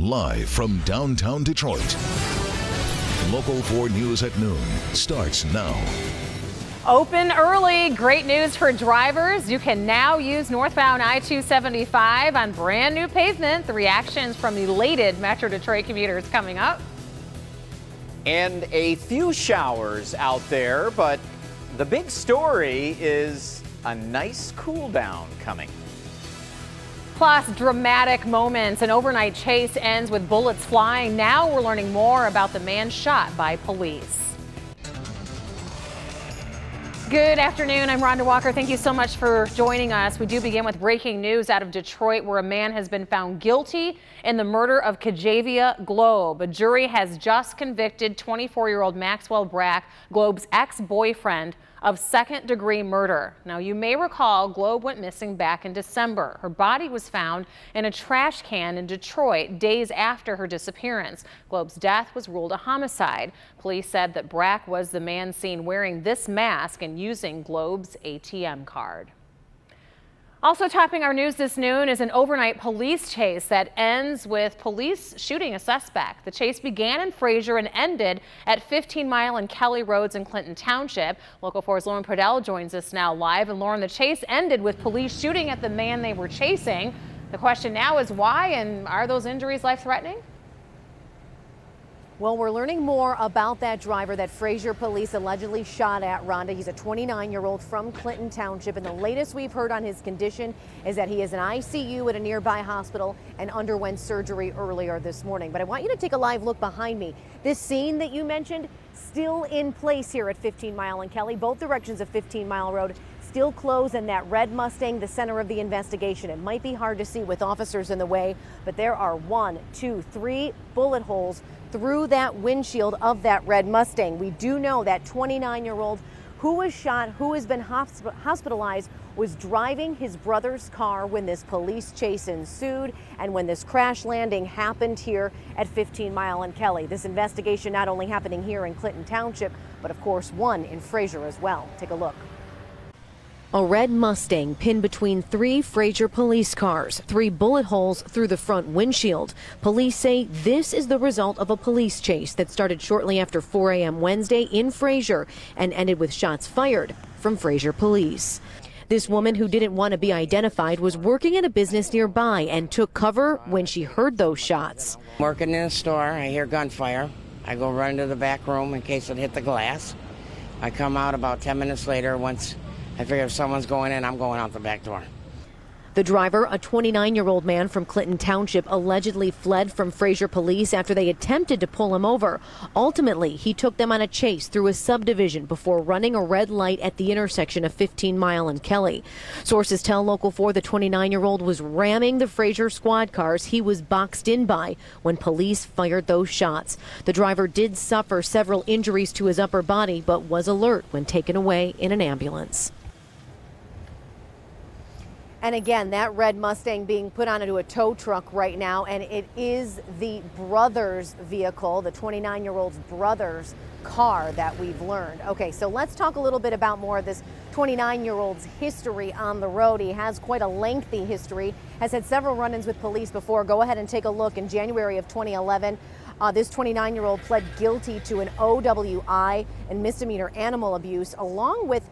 Live from downtown Detroit. Local 4 News at noon starts now. Open early. Great news for drivers. You can now use northbound I-275 on brand new pavement. The reactions from elated Metro Detroit commuters coming up. And a few showers out there, but the big story is a nice cool down coming. Plus, dramatic moments. An overnight chase ends with bullets flying. Now we're learning more about the man shot by police. Good afternoon. I'm Rhonda Walker. Thank you so much for joining us. We do begin with breaking news out of Detroit, where a man has been found guilty in the murder of Kajavia Globe. A jury has just convicted 24-year-old Maxwell Brack, Globe's ex-boyfriend, of second-degree murder. Now, you may recall Globe went missing back in December. Her body was found in a trash can in Detroit days after her disappearance. Globe's death was ruled a homicide. Police said that Brack was the man seen wearing this mask and using Globe's ATM card. Also topping our news this noon is an overnight police chase that ends with police shooting a suspect. The chase began in Fraser and ended at 15 Mile and Kelly Roads in Clinton Township. Local 4's Lauren Podell joins us now live. And Lauren, the chase ended with police shooting at the man they were chasing. The question now is why, and are those injuries life-threatening? Well, we're learning more about that driver that Fraser police allegedly shot at, Rhonda. He's a 29-year-old from Clinton Township, and the latest we've heard on his condition is that he is in ICU at a nearby hospital and underwent surgery earlier this morning. But I want you to take a live look behind me. This scene that you mentioned, still in place here at 15 Mile and Kelly. Both directions of 15 Mile Road still closed, and that red Mustang, the center of the investigation. It might be hard to see with officers in the way, but there are 1, 2, 3 bullet holes through that windshield of that red Mustang. We do know that 29-year-old who was shot, who has been hospitalized, was driving his brother's car when this police chase ensued and when this crash landing happened here at 15 Mile and Kelly. This investigation not only happening here in Clinton Township, but of course one in Fraser as well. Take a look. A red Mustang pinned between 3 Fraser police cars, 3 bullet holes through the front windshield. Police say this is the result of a police chase that started shortly after 4 a.m. Wednesday in Fraser and ended with shots fired from Fraser police. This woman, who didn't want to be identified, was working at a business nearby and took cover when she heard those shots. Working in a store, I hear gunfire. I go run to the back room in case it hit the glass. I come out about 10 minutes later. Once I figure if someone's going in, I'm going out the back door. The driver, a 29-year-old man from Clinton Township, allegedly fled from Fraser police after they attempted to pull him over. Ultimately, he took them on a chase through a subdivision before running a red light at the intersection of 15 Mile and Kelly. Sources tell Local 4 the 29-year-old was ramming the Fraser squad cars he was boxed in by when police fired those shots. The driver did suffer several injuries to his upper body, but was alert when taken away in an ambulance. And again, that red Mustang being put onto a tow truck right now, and it is the brother's vehicle, the 29-year-old's brother's car that we've learned. Okay, so let's talk a little bit about more of this 29-year-old's history on the road. He has quite a lengthy history, has had several run-ins with police before. Go ahead and take a look. In January of 2011, this 29-year-old pled guilty to an OWI and misdemeanor animal abuse, along with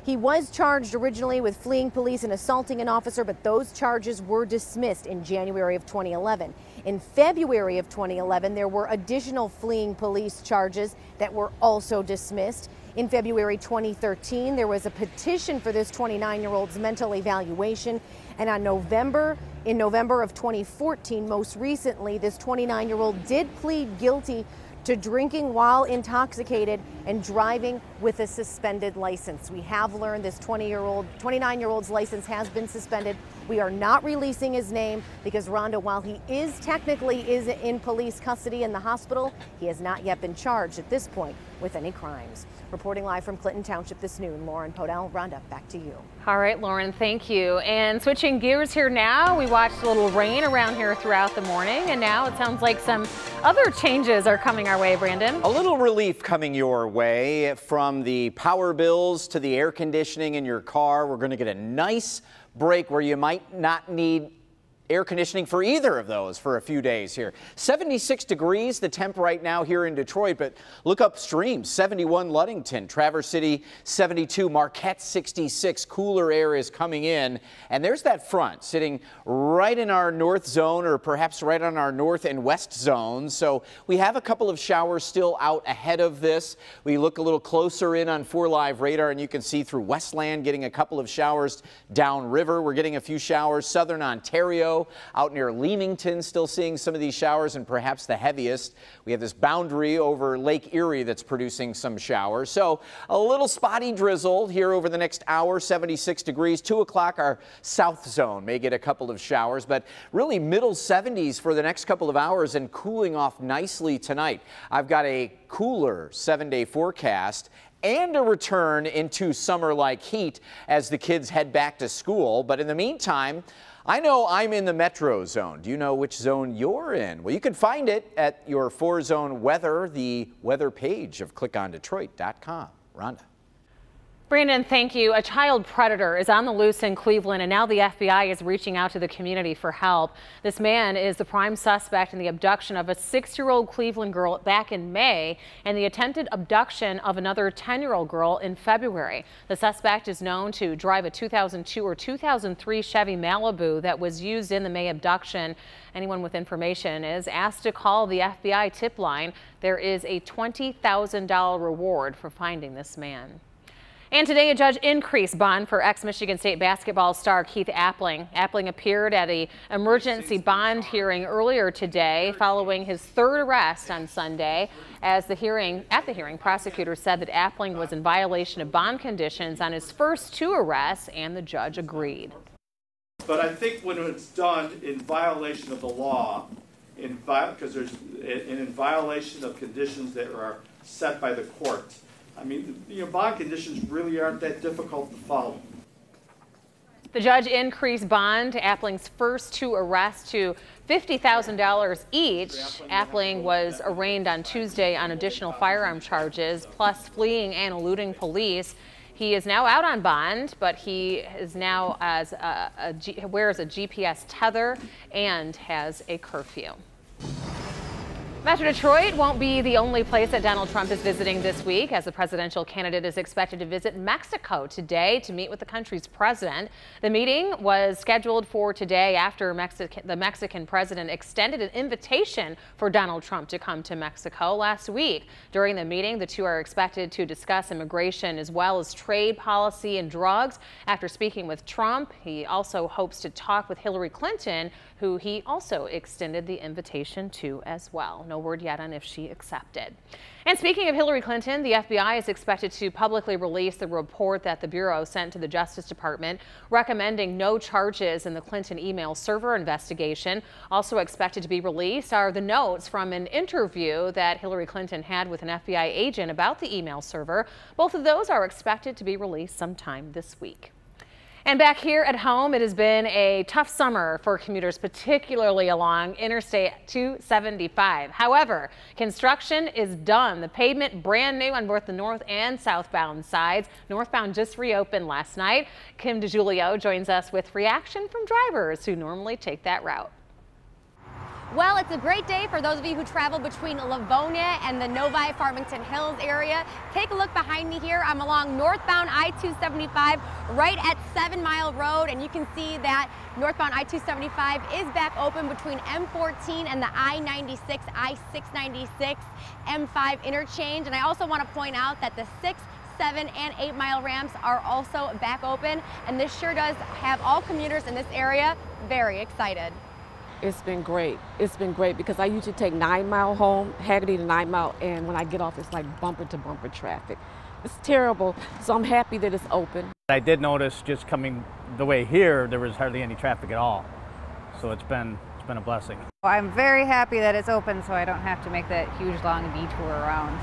he was charged originally with fleeing police and assaulting an officer, but those charges were dismissed in January of 2011. In February of 2011, there were additional fleeing police charges that were also dismissed. In February 2013, there was a petition for this 29-year-old's mental evaluation. And in November of 2014, most recently, this 29-year-old did plead guilty to drinking while intoxicated and driving with a suspended license. We have learned this 29-year-old's license has been suspended. We are not releasing his name because, Rhonda, while he is technically in police custody in the hospital, he has not yet been charged at this point with any crimes. Reporting live from Clinton Township this noon, Lauren Podell. Rhonda, back to you. All right, Lauren, thank you. And switching gears here now, we watched a little rain around here throughout the morning, and now it sounds like some other changes are coming our way, Brandon. A little relief coming your way from the power bills to the air conditioning in your car. We're going to get a nice break where you might not need air conditioning for either of those for a few days here. 76 degrees, the temp right now here in Detroit, but look upstream, 71 Ludington, Traverse City 72, Marquette 66. Cooler air is coming in, and there's that front sitting right in our north zone, or perhaps right on our north and west zone. So we have a couple of showers still out ahead of this. We look a little closer in on 4 Live radar, and you can see through Westland getting a couple of showers downriver. We're getting a few showers southern Ontario. Out near Leamington, still seeing some of these showers, and perhaps the heaviest. We have this boundary over Lake Erie that's producing some showers. So a little spotty drizzle here over the next hour, 76 degrees. 2 o'clock, our south zone may get a couple of showers, but really middle 70s for the next couple of hours and cooling off nicely tonight. I've got a cooler 7-day forecast and a return into summer-like heat as the kids head back to school. But in the meantime, I know I'm in the metro zone. Do you know which zone you're in? Well, you can find it at your 4-zone weather, the weather page of clickondetroit.com. Rhonda. Brandon, thank you. A child predator is on the loose in Cleveland, and now the FBI is reaching out to the community for help. This man is the prime suspect in the abduction of a 6-year-old Cleveland girl back in May and the attempted abduction of another 10-year-old girl in February. The suspect is known to drive a 2002 or 2003 Chevy Malibu that was used in the May abduction. Anyone with information is asked to call the FBI tip line. There is a $20,000 reward for finding this man. And today, a judge increased bond for ex-Michigan State basketball star Keith Appling. Appling appeared at an emergency bond hearing earlier today following his 3rd arrest on Sunday. At the hearing, prosecutors said that Appling was in violation of bond conditions on his first 2 arrests, and the judge agreed. But I think when it's done in violation of the law, because there's in violation of conditions that are set by the court, I mean, bond conditions really aren't that difficult to follow. The judge increased bond Appling's first 2 arrests to $50,000 each. Appling was arraigned on Tuesday on additional firearm charges, plus fleeing and eluding police. He is now out on bond, but he is now wears a GPS tether and has a curfew. Metro Detroit won't be the only place that Donald Trump is visiting this week, as the presidential candidate is expected to visit Mexico today to meet with the country's president. The meeting was scheduled for today after the Mexican president extended an invitation for Donald Trump to come to Mexico last week. During the meeting, the two are expected to discuss immigration as well as trade policy and drugs. After speaking with Trump, he also hopes to talk with Hillary Clinton, who he also extended the invitation to as well. No word yet on if she accepted. And speaking of Hillary Clinton, the FBI is expected to publicly release the report that the Bureau sent to the Justice Department recommending no charges in the Clinton email server investigation. Also expected to be released are the notes from an interview that Hillary Clinton had with an FBI agent about the email server. Both of those are expected to be released sometime this week. And back here at home, it has been a tough summer for commuters, particularly along Interstate 275. However, construction is done. The pavement brand new on both the north and southbound sides. Northbound just reopened last night. Kim DeJulio joins us with reaction from drivers who normally take that route. Well, it's a great day for those of you who travel between Livonia and the Novi Farmington Hills area. Take a look behind me here. I'm along northbound I-275 right at 7 Mile Road, and you can see that northbound I-275 is back open between M14 and the I-96, I-696, M5 interchange. And I also want to point out that the 6, 7, and 8 mile ramps are also back open, and this sure does have all commuters in this area very excited. It's been great. It's been great because I usually take 9 Mile home, Haggerty to 9 Mile, and when I get off, it's like bumper to bumper traffic. It's terrible, so I'm happy that it's open. I did notice just coming the way here, there was hardly any traffic at all. So it's been a blessing. I'm very happy that it's open so I don't have to make that huge long detour around.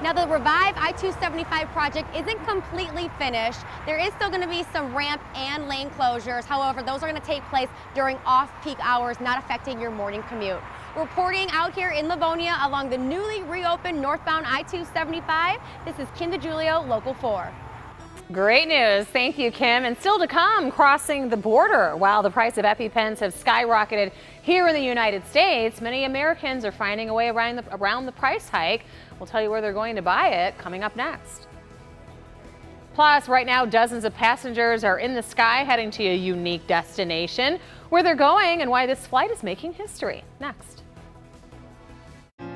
Now, the Revive I-275 project isn't completely finished. There is still going to be some ramp and lane closures. However, those are going to take place during off-peak hours, not affecting your morning commute. Reporting out here in Livonia along the newly reopened northbound I-275, this is Kim DeJulio, Local 4. Great news. Thank you, Kim. And still to come, crossing the border. While the price of EpiPens have skyrocketed here in the United States, many Americans are finding a way around the price hike. We'll tell you where they're going to buy it coming up next. Plus, right now, dozens of passengers are in the sky heading to a unique destination. Where they're going and why this flight is making history. Next.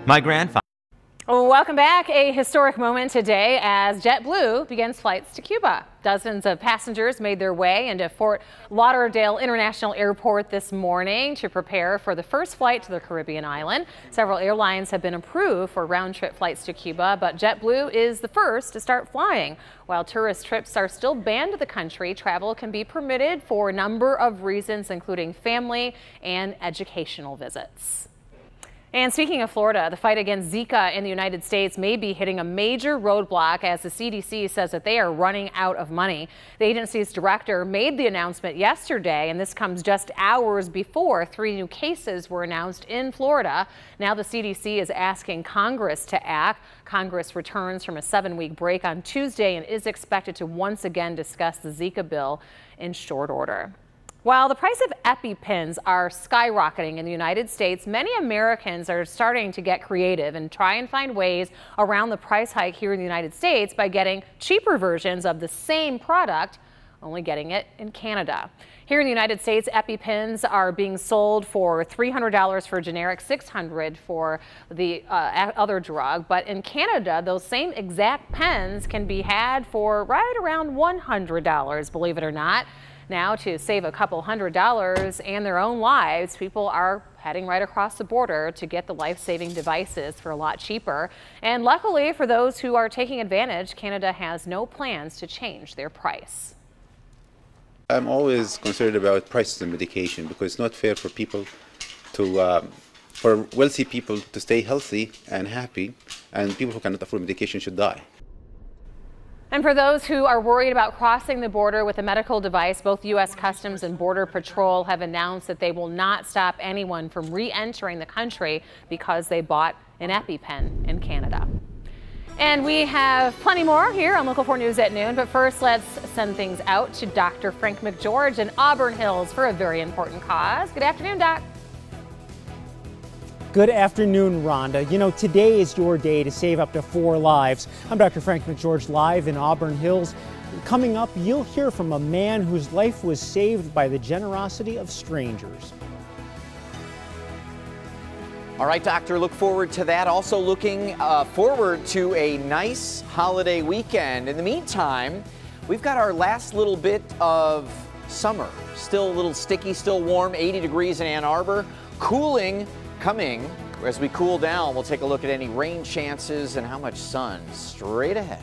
My grandfather. Welcome back. A historic moment today as JetBlue begins flights to Cuba. Dozens of passengers made their way into Fort Lauderdale International Airport this morning to prepare for the first flight to the Caribbean island. Several airlines have been approved for round-trip flights to Cuba, but JetBlue is the first to start flying. While tourist trips are still banned to the country, travel can be permitted for a number of reasons, including family and educational visits. And speaking of Florida, the fight against Zika in the United States may be hitting a major roadblock as the CDC says that they are running out of money. The agency's director made the announcement yesterday, and this comes just hours before 3 new cases were announced in Florida. Now the CDC is asking Congress to act. Congress returns from a 7-week break on Tuesday and is expected to once again discuss the Zika bill in short order. While the price of EpiPens are skyrocketing in the United States, many Americans are starting to get creative and try and find ways around the price hike here in the United States by getting cheaper versions of the same product, only getting it in Canada. Here in the United States, EpiPens are being sold for $300 for generic, $600 for the other drug. But in Canada, those same exact pens can be had for right around $100, believe it or not. Now, to save a couple $100s and their own lives, people are heading right across the border to get the life-saving devices for a lot cheaper. And luckily for those who are taking advantage, Canada has no plans to change their price. I'm always concerned about prices of medication because it's not fair for people to, for wealthy people to stay healthy and happy, and people who cannot afford medication should die. And for those who are worried about crossing the border with a medical device, both U.S. Customs and Border Patrol have announced that they will not stop anyone from re-entering the country because they bought an EpiPen in Canada. And we have plenty more here on Local 4 News at noon. But first, let's send things out to Dr. Frank McGeorge in Auburn Hills for a very important cause. Good afternoon, Doc. Good afternoon, Rhonda. You know, today is your day to save up to 4 lives. I'm Dr. Frank McGeorge live in Auburn Hills. Coming up, you'll hear from a man whose life was saved by the generosity of strangers. All right, Doctor, look forward to that. Also looking forward to a nice holiday weekend. In the meantime, we've got our last little bit of summer. Still a little sticky, still warm, 80 degrees in Ann Arbor. Cooling coming. As we cool down, we'll take a look at any rain chances and how much sun straight ahead.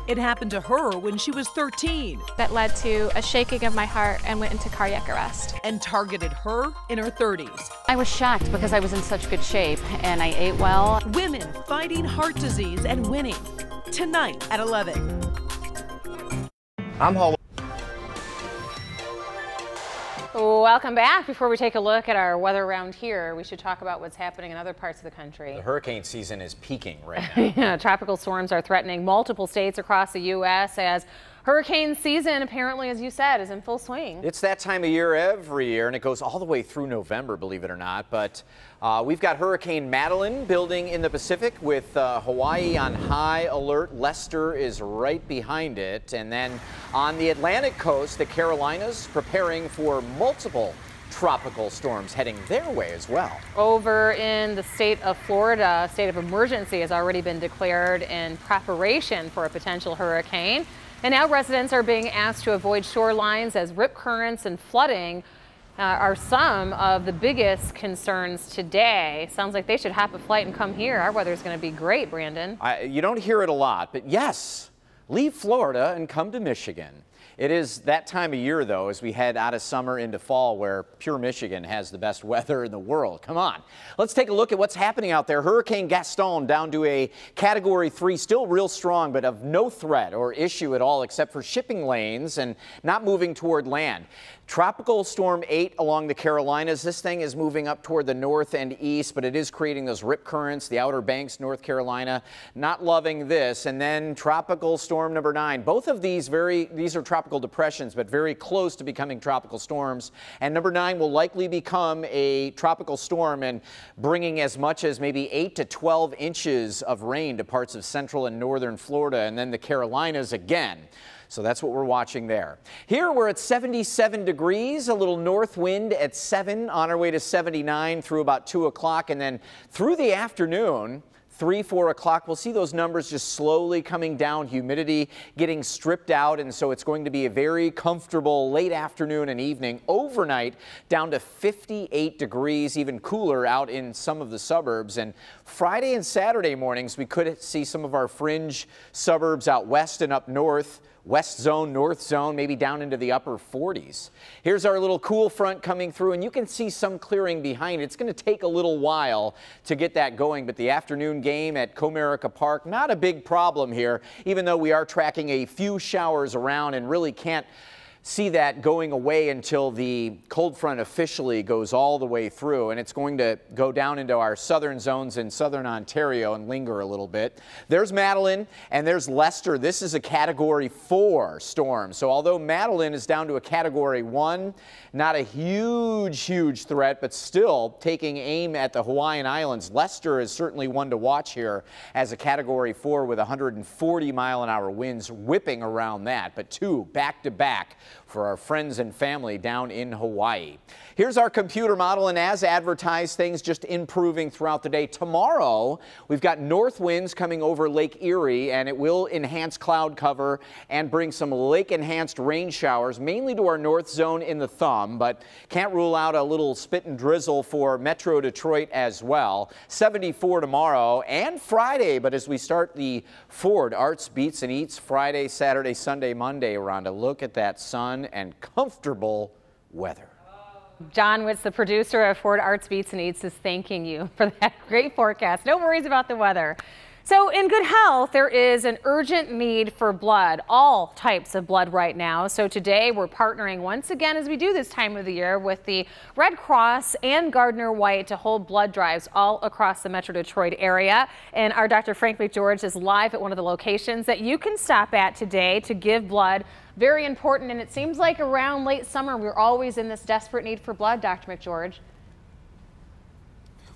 It happened to her when she was 13. That led to a shaking of my heart and went into cardiac arrest. And targeted her in her 30s. I was shocked because I was in such good shape and I ate well. Women fighting heart disease and winning. Tonight at 11. I'm Hall. Welcome back. Before we take a look at our weather around here, we should talk about what's happening in other parts of the country. The hurricane season is peaking right now. Yeah, tropical storms are threatening multiple states across the U.S. as hurricane season, apparently, as you said, is in full swing. It's that time of year every year, and it goes all the way through November, believe it or not. But we've got Hurricane Madeline building in the Pacific with Hawaii on high alert. Lester is right behind it. And then on the Atlantic coast, the Carolinas preparing for multiple tropical storms heading their way as well. Over in the state of Florida, a state of emergency has already been declared in preparation for a potential hurricane. And now residents are being asked to avoid shorelines as rip currents and flooding are some of the biggest concerns today. Sounds like they should hop a flight and come here. Our weather is going to be great, Brandon. You don't hear it a lot, but yes, leave Florida and come to Michigan. It is that time of year, though, as we head out of summer into fall, where pure Michigan has the best weather in the world. Come on. Let's take a look at what's happening out there. Hurricane Gaston down to a Category 3, still real strong, but of no threat or issue at all except for shipping lanes and not moving toward land. Tropical Storm 8 along the Carolinas. This thing is moving up toward the north and east, but it is creating those rip currents, the Outer Banks, North Carolina. Not loving this. And then Tropical Storm number 9. Both of these are tropical depressions, but very close to becoming tropical storms. And number 9 will likely become a tropical storm and bringing as much as maybe 8 to 12 inches of rain to parts of central and northern Florida, and then the Carolinas again. So that's what we're watching there. Here we're at 77 degrees, a little north wind at 7, on our way to 79 through about 2 o'clock. And then through the afternoon, 3, 4 o'clock, we'll see those numbers just slowly coming down, humidity getting stripped out. And so it's going to be a very comfortable late afternoon and evening. Overnight down to 58 degrees, even cooler out in some of the suburbs. And Friday and Saturday mornings, we could see some of our fringe suburbs out west and up north. West zone, north zone, maybe down into the upper 40s. Here's our little cool front coming through, and you can see some clearing behind it. It's going to take a little while to get that going, but the afternoon game at Comerica Park, not a big problem here, even though we are tracking a few showers around and really can't see that going away until the cold front officially goes all the way through, and it's going to go down into our southern zones in southern Ontario and linger a little bit. There's Madeline and there's Lester. This is a Category 4 storm. So although Madeline is down to a Category 1, not a huge threat, but still taking aim at the Hawaiian Islands. Lester is certainly one to watch here as a Category 4 with 140-mile-an-hour winds whipping around that, but 2 back-to-back for our friends and family down in Hawaii. Here's our computer model, and as advertised, things just improving throughout the day. Tomorrow, we've got north winds coming over Lake Erie, and it will enhance cloud cover and bring some lake-enhanced rain showers, mainly to our north zone in the Thumb, but can't rule out a little spit and drizzle for Metro Detroit as well. 74 tomorrow and Friday, but as we start the Ford Arts Beats and Eats Friday, Saturday, Sunday, Monday, Rhonda, look at that sun and comfortable weather. John Witz, the producer of Ford Arts Beats and Eats, is thanking you for that great forecast. No worries about the weather. So in good health, there is an urgent need for blood, all types of blood right now. So today we're partnering once again, as we do this time of the year, with the Red Cross and Gardner White to hold blood drives all across the Metro Detroit area. And our Dr. Frank McGeorge is live at one of the locations that you can stop at today to give blood. Very important, and it seems like around late summer we're always in this desperate need for blood, Dr. McGeorge.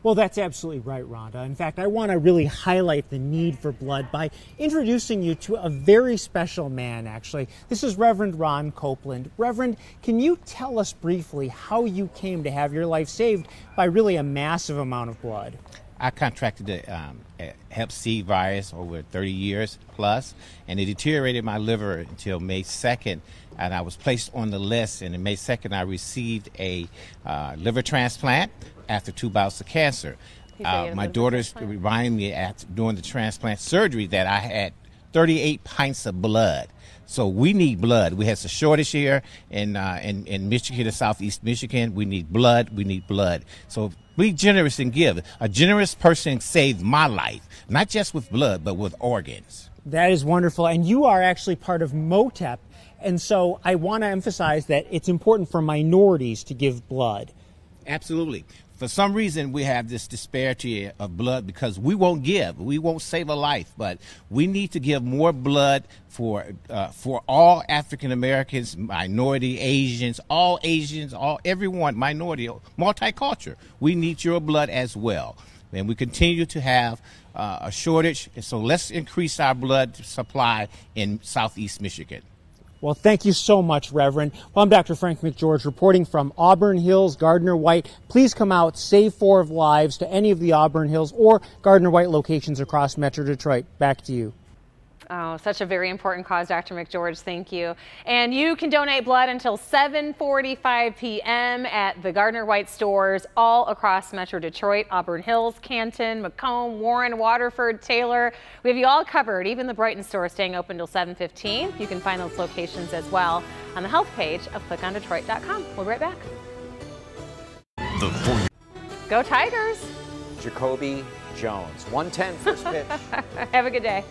Well, that's absolutely right, Rhonda. In fact, I want to really highlight the need for blood by introducing you to a very special man, actually. This is Reverend Ron Copeland. Reverend, can you tell us briefly how you came to have your life saved by really a massive amount of blood? I contracted the Hep C virus over 30 years plus, and it deteriorated my liver until May 2nd, and I was placed on the list, and on May 2nd I received a liver transplant after 2 bouts of cancer. My daughters reminded me during the transplant surgery that I had 38 pints of blood. So we need blood. We have a shortage here in Michigan, in Southeast Michigan. We need blood. We need blood. So be generous and give. A generous person saved my life, not just with blood, but with organs. That is wonderful. And you are actually part of MOTEP. And so I want to emphasize that it's important for minorities to give blood. Absolutely. For some reason, we have this disparity of blood because we won't give. We won't save a life, but we need to give more blood for all African Americans, minority, Asians, all everyone, minority, multicultural. We need your blood as well. And we continue to have a shortage, so let's increase our blood supply in Southeast Michigan. Well, thank you so much, Reverend. Well, I'm Dr. Frank McGeorge reporting from Auburn Hills, Gardner White. Please come out, save 4 lives to any of the Auburn Hills or Gardner White locations across Metro Detroit. Back to you. Oh, such a very important cause, Dr. McGeorge. Thank you. And you can donate blood until 7:45 p.m. at the Gardner White stores all across Metro Detroit, Auburn Hills, Canton, Macomb, Warren, Waterford, Taylor. We have you all covered. Even the Brighton store staying open until 7:15. You can find those locations as well on the health page of clickondetroit.com. We'll be right back. Go Tigers. Jacoby Jones, 110 first pitch. Have a good day.